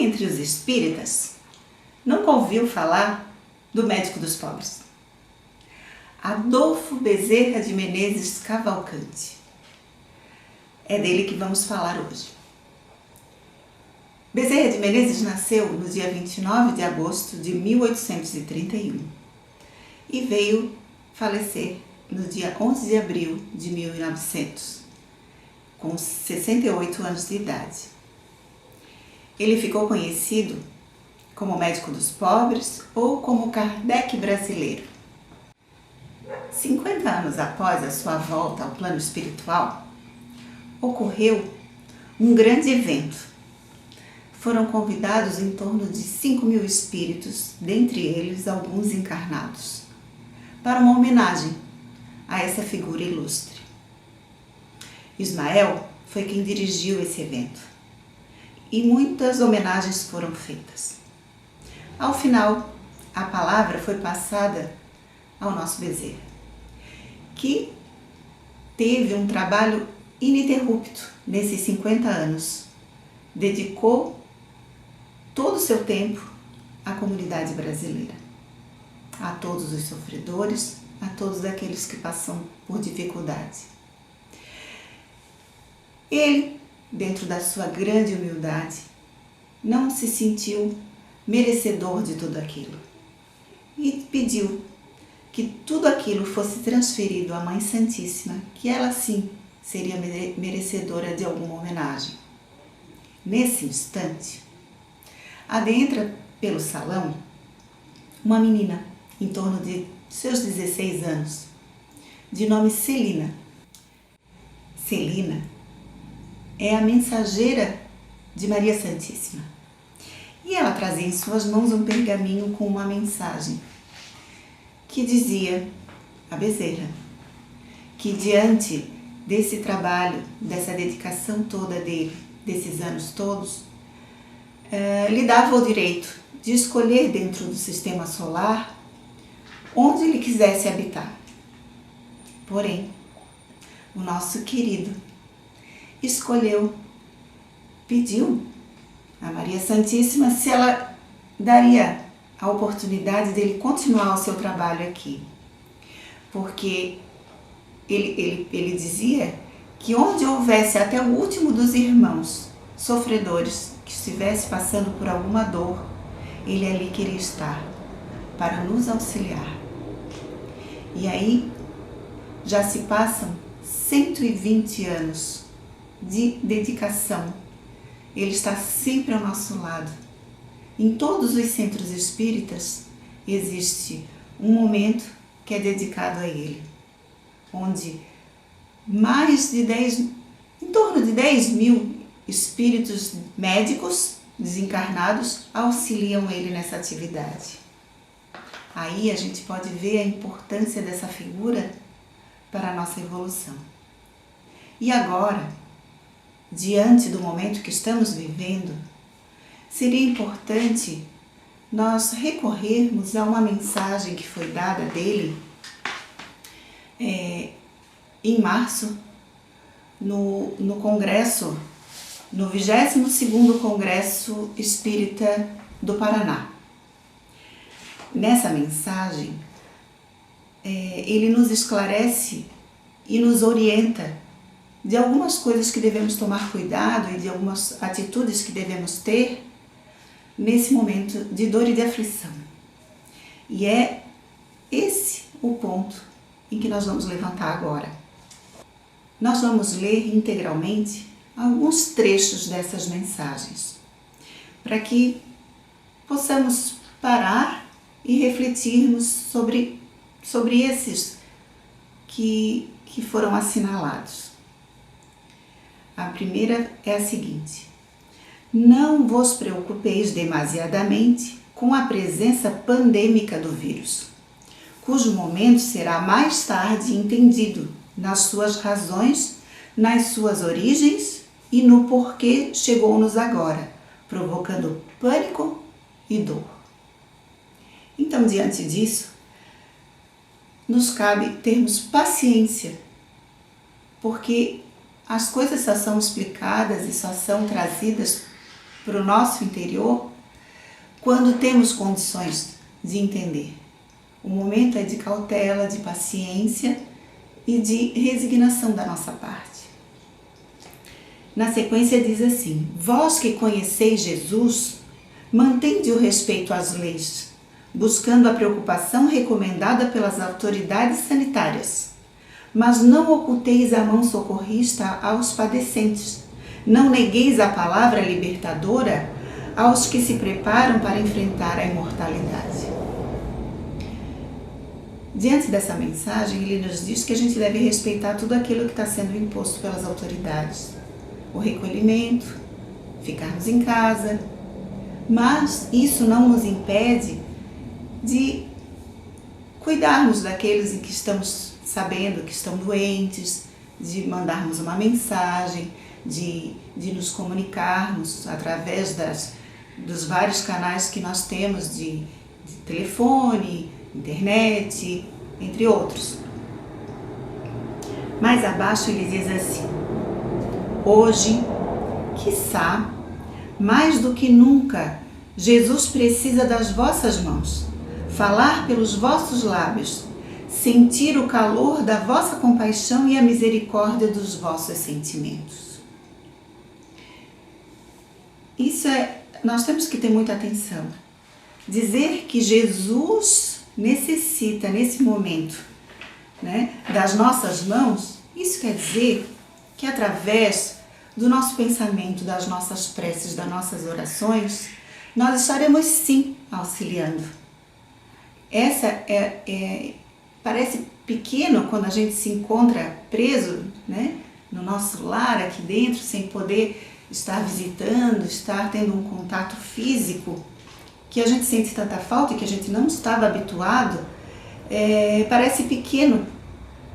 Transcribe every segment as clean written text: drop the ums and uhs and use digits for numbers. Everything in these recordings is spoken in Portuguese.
entre os espíritas, nunca ouviu falar do médico dos pobres? Adolfo Bezerra de Menezes Cavalcante. É dele que vamos falar hoje. Bezerra de Menezes nasceu no dia 29 de agosto de 1831 e veio falecer no dia 11 de abril de 1900, com 68 anos de idade. Ele ficou conhecido como médico dos pobres ou como Kardec brasileiro. 50 anos após a sua volta ao plano espiritual, ocorreu um grande evento. Foram convidados em torno de 5.000 espíritos, dentre eles alguns encarnados, para uma homenagem a essa figura ilustre. Ismael foi quem dirigiu esse evento e muitas homenagens foram feitas. Ao final, a palavra foi passada ao nosso Bezerra, que teve um trabalho ininterrupto nesses 50 anos. Dedicou todo o seu tempo à comunidade brasileira, a todos os sofredores, a todos aqueles que passam por dificuldade. Ele, dentro da sua grande humildade, não se sentiu merecedor de tudo aquilo e pediu que tudo aquilo fosse transferido à Mãe Santíssima, que ela sim seria merecedora de alguma homenagem. Nesse instante, adentra pelo salão uma menina em torno de seus 16 anos, de nome Celina. Celina é a mensageira de Maria Santíssima e ela trazia em suas mãos um pergaminho com uma mensagem que dizia a Bezerra que diante desse trabalho, dessa dedicação toda dele, desses anos todos, lhe dava o direito de escolher dentro do sistema solar onde ele quisesse habitar. Porém, o nosso querido pediu a Maria Santíssima se ela daria a oportunidade dele continuar o seu trabalho aqui. Porque ele dizia que onde houvesse até o último dos irmãos sofredores que estivesse passando por alguma dor, ele ali queria estar para nos auxiliar. E aí já se passam 120 anos de dedicação. Ele está sempre ao nosso lado. Em todos os centros espíritas existe um momento que é dedicado a ele, onde em torno de 10.000 espíritos médicos desencarnados auxiliam ele nessa atividade. Aí a gente pode ver a importância dessa figura para a nossa evolução. E agora, diante do momento que estamos vivendo, seria importante nós recorrermos a uma mensagem que foi dada dele em março, no Congresso, no 22º Congresso Espírita do Paraná. Nessa mensagem, ele nos esclarece e nos orienta de algumas coisas que devemos tomar cuidado e de algumas atitudes que devemos ter nesse momento de dor e de aflição. E é esse o ponto em que nós vamos levantar agora. Nós vamos ler integralmente alguns trechos dessas mensagens, para que possamos parar e refletirmos sobre esses que foram assinalados. A primeira é a seguinte: não vos preocupeis demasiadamente com a presença pandêmica do vírus, cujo momento será mais tarde entendido nas suas razões, nas suas origens e no porquê chegou-nos agora, provocando pânico e dor. Então, diante disso, nos cabe termos paciência, porque as coisas só são explicadas e só são trazidas para o nosso interior quando temos condições de entender. O momento é de cautela, de paciência e de resignação da nossa parte. Na sequência diz assim: vós que conheceis Jesus, mantende o respeito às leis, buscando a preocupação recomendada pelas autoridades sanitárias. Mas não oculteis a mão socorrista aos padecentes, não negueis a palavra libertadora aos que se preparam para enfrentar a imortalidade. Diante dessa mensagem, ele nos diz que a gente deve respeitar tudo aquilo que está sendo imposto pelas autoridades. O recolhimento, ficarmos em casa, mas isso não nos impede de cuidarmos daqueles em que estamos sabendo que estão doentes, de mandarmos uma mensagem, de nos comunicarmos através dos vários canais que nós temos de telefone, internet, entre outros. Mais abaixo ele diz assim: hoje, quiçá, mais do que nunca, Jesus precisa das vossas mãos, falar pelos vossos lábios, sentir o calor da vossa compaixão e a misericórdia dos vossos sentimentos. Nós temos que ter muita atenção. Dizer que Jesus necessita, nesse momento, das nossas mãos, isso quer dizer que através do nosso pensamento, das nossas preces, das nossas orações, nós estaremos sim auxiliando. Parece pequeno quando a gente se encontra preso, no nosso lar aqui dentro, sem poder estar visitando, estar tendo um contato físico, que a gente sente tanta falta e que a gente não estava habituado, parece pequeno,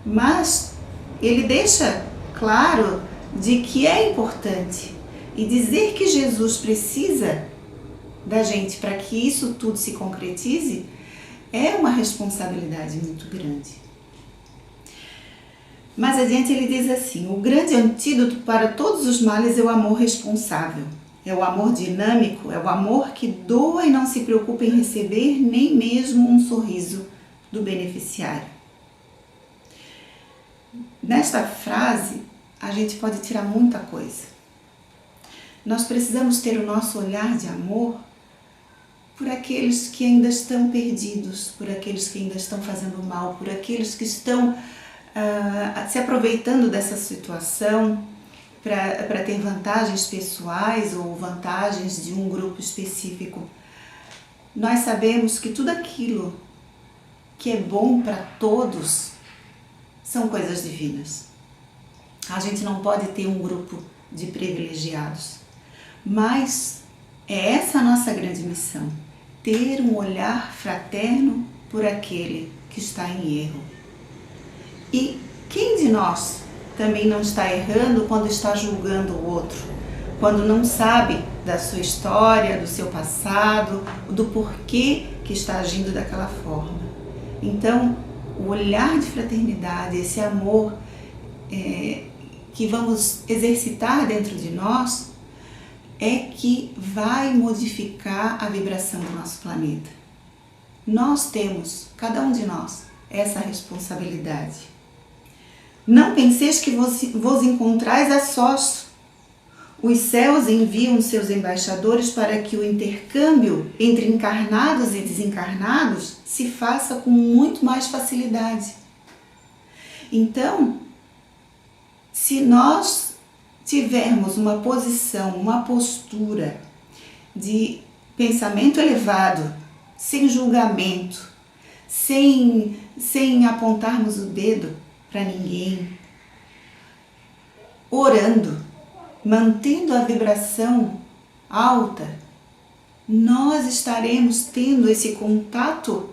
mas ele deixa claro de que é importante. E dizer que Jesus precisa da gente para que isso tudo se concretize é uma responsabilidade muito grande. Mais adiante ele diz assim: o grande antídoto para todos os males é o amor responsável, é o amor dinâmico, é o amor que doa e não se preocupa em receber nem mesmo um sorriso do beneficiário. Nesta frase, a gente pode tirar muita coisa. Nós precisamos ter o nosso olhar de amor por aqueles que ainda estão perdidos, por aqueles que ainda estão fazendo mal, por aqueles que estão se aproveitando dessa situação para ter vantagens pessoais ou vantagens de um grupo específico. Nós sabemos que tudo aquilo que é bom para todos são coisas divinas. A gente não pode ter um grupo de privilegiados, mas é essa a nossa grande missão: ter um olhar fraterno por aquele que está em erro. E quem de nós também não está errando quando está julgando o outro, quando não sabe da sua história, do seu passado, do porquê que está agindo daquela forma? Então, o olhar de fraternidade, esse amor que vamos exercitar dentro de nós, é que vai modificar a vibração do nosso planeta. Nós temos, cada um de nós, essa responsabilidade. Não penseis que vos encontrais a sós. Os céus enviam seus embaixadores para que o intercâmbio entre encarnados e desencarnados se faça com muito mais facilidade. Então, se nós tivermos uma posição, uma postura de pensamento elevado, sem julgamento, sem apontarmos o dedo para ninguém, orando, mantendo a vibração alta, nós estaremos tendo esse contato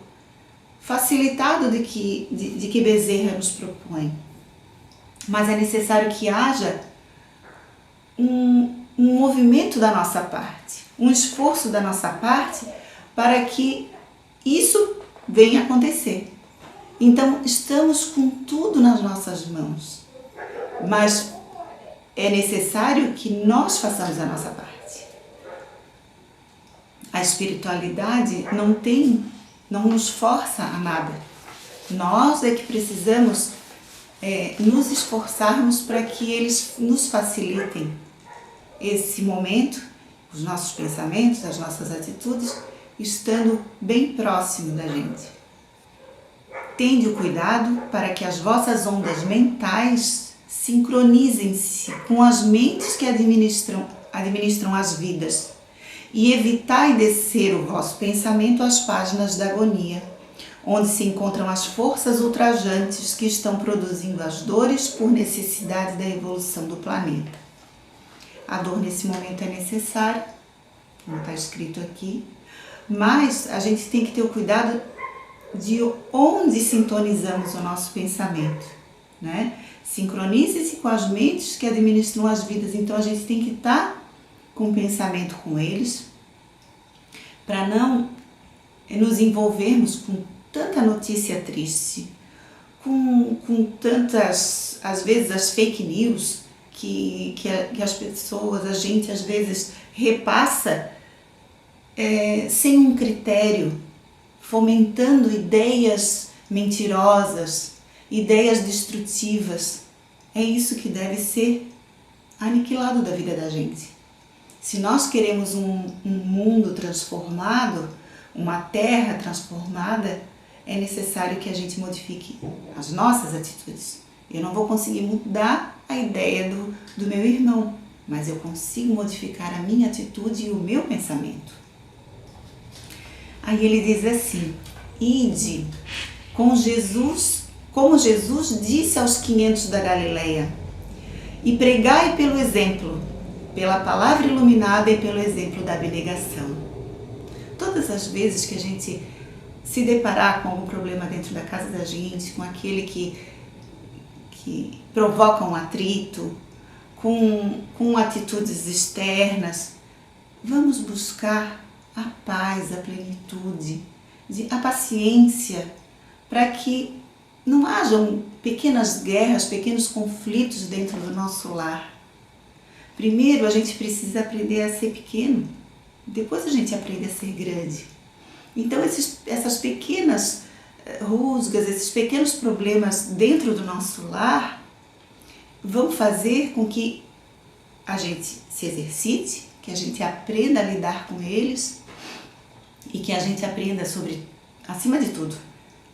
facilitado de que Bezerra nos propõe. Mas é necessário que haja um movimento da nossa parte, um esforço da nossa parte para que isso venha acontecer. Então, estamos com tudo nas nossas mãos, mas é necessário que nós façamos a nossa parte. A espiritualidade não nos força a nada. Nós é que precisamos nos esforçarmos para que eles nos facilitem esse momento, os nossos pensamentos, as nossas atitudes, estando bem próximo da gente. Tende o cuidado para que as vossas ondas mentais sincronizem-se com as mentes que administram as vidas e evitai descer o vosso pensamento às páginas da agonia, onde se encontram as forças ultrajantes que estão produzindo as dores por necessidade da evolução do planeta. A dor nesse momento é necessária, como está escrito aqui, mas a gente tem que ter o cuidado de onde sintonizamos o nosso pensamento, né? Sincronize-se com as mentes que administram as vidas, então a gente tem que estar com o pensamento com eles, para não nos envolvermos com tanta notícia triste, com tantas, às vezes, as fake news que as pessoas, a gente às vezes repassa sem um critério, fomentando ideias mentirosas, ideias destrutivas. É isso que deve ser aniquilado da vida da gente. Se nós queremos um mundo transformado, uma terra transformada, é necessário que a gente modifique as nossas atitudes. Eu não vou conseguir mudar a ideia do meu irmão, mas eu consigo modificar a minha atitude e o meu pensamento. Aí ele diz assim: ide com Jesus, como Jesus disse aos 500 da Galileia, e pregai pelo exemplo, pela palavra iluminada e pelo exemplo da abnegação. Todas as vezes que a gente se deparar com algum problema dentro da casa da gente, com aquele que provoca um atrito, com atitudes externas, vamos buscar a paz, a plenitude, a paciência, para que não hajam pequenas guerras, pequenos conflitos dentro do nosso lar. Primeiro a gente precisa aprender a ser pequeno, depois a gente aprende a ser grande. Então essas pequenas rusgas, esses pequenos problemas dentro do nosso lar vão fazer com que a gente se exercite, que a gente aprenda a lidar com eles e que a gente aprenda acima de tudo,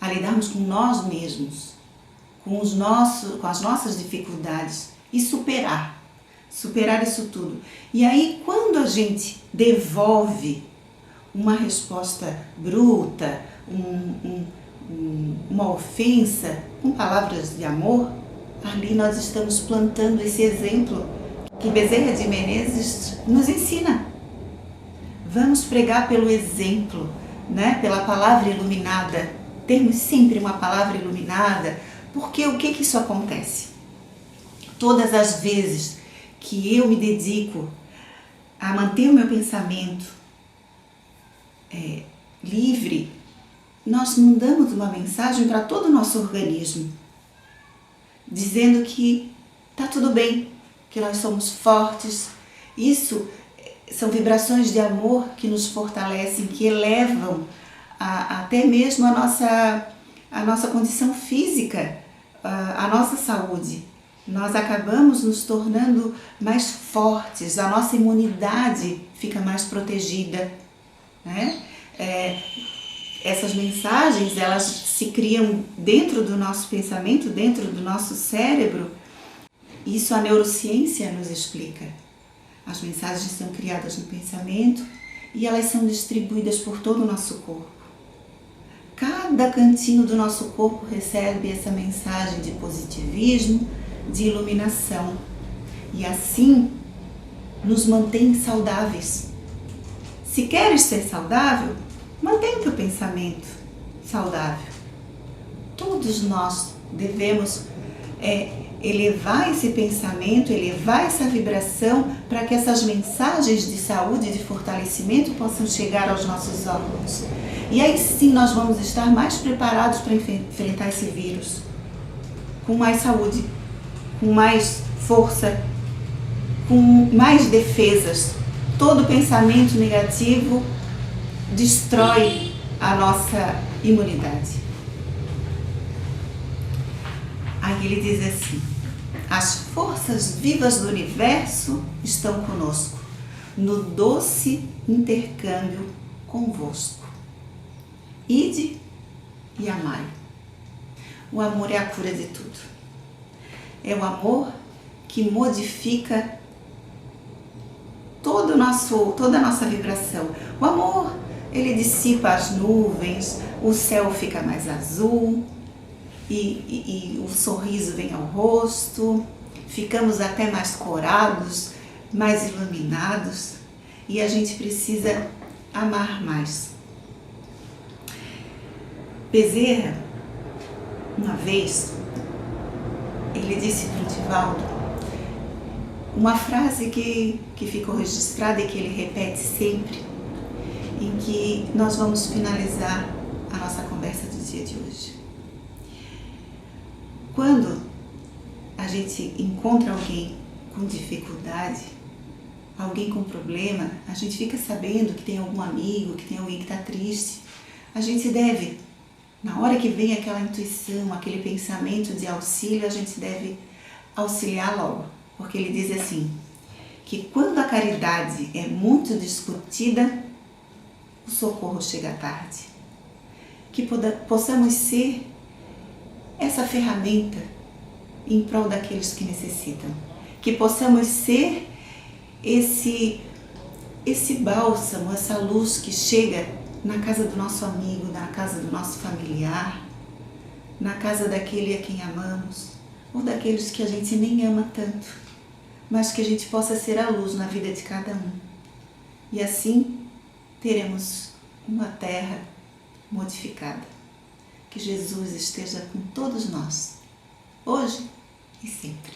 a lidarmos com nós mesmos, com as nossas dificuldades e superar isso tudo. E aí, quando a gente devolve uma resposta bruta, uma ofensa, com palavras de amor, ali nós estamos plantando esse exemplo que Bezerra de Menezes nos ensina. Vamos pregar pelo exemplo, né? Pela palavra iluminada. Termos sempre uma palavra iluminada, porque o que isso acontece? Todas as vezes que eu me dedico a manter o meu pensamento livre, nós mandamos uma mensagem para todo o nosso organismo, dizendo que está tudo bem, que nós somos fortes. Isso são vibrações de amor que nos fortalecem, que elevam até mesmo a nossa condição física, a nossa saúde. Nós acabamos nos tornando mais fortes, a nossa imunidade fica mais protegida, né? Essas mensagens, elas se criam dentro do nosso pensamento, dentro do nosso cérebro. Isso a neurociência nos explica. As mensagens são criadas no pensamento e elas são distribuídas por todo o nosso corpo. Cada cantinho do nosso corpo recebe essa mensagem de positivismo, de iluminação, e assim nos mantém saudáveis. Se queres ser saudável, mantenha o teu pensamento saudável. Todos nós devemos elevar esse pensamento, elevar essa vibração, para que essas mensagens de saúde e de fortalecimento possam chegar aos nossos órgãos. E aí sim nós vamos estar mais preparados para enfrentar esse vírus, com mais saúde, com mais força, com mais defesas. Todo pensamento negativo destrói a nossa imunidade. Aí ele diz assim: as forças vivas do universo estão conosco, no doce intercâmbio convosco. Ide e amai. O amor é a cura de tudo. É o amor que modifica toda a nossa vibração. O amor, ele dissipa as nuvens, o céu fica mais azul e o sorriso vem ao rosto, ficamos até mais corados, mais iluminados, e a gente precisa amar mais. Bezerra, uma vez, ele disse para o Divaldo uma frase que ficou registrada e que ele repete sempre, em que nós vamos finalizar a nossa conversa do dia de hoje. Quando a gente encontra alguém com dificuldade, alguém com problema, a gente fica sabendo que tem algum amigo, que tem alguém que está triste, a gente deve, na hora que vem aquela intuição, aquele pensamento de auxílio, a gente deve auxiliar logo. Porque ele diz assim, que quando a caridade é muito discutida, o socorro chega tarde. Que possamos ser essa ferramenta em prol daqueles que necessitam. Que possamos ser esse bálsamo, essa luz que chega na casa do nosso amigo, na casa do nosso familiar, na casa daquele a quem amamos, ou daqueles que a gente nem ama tanto, mas que a gente possa ser a luz na vida de cada um. E assim teremos uma terra modificada. Que Jesus esteja com todos nós, hoje e sempre.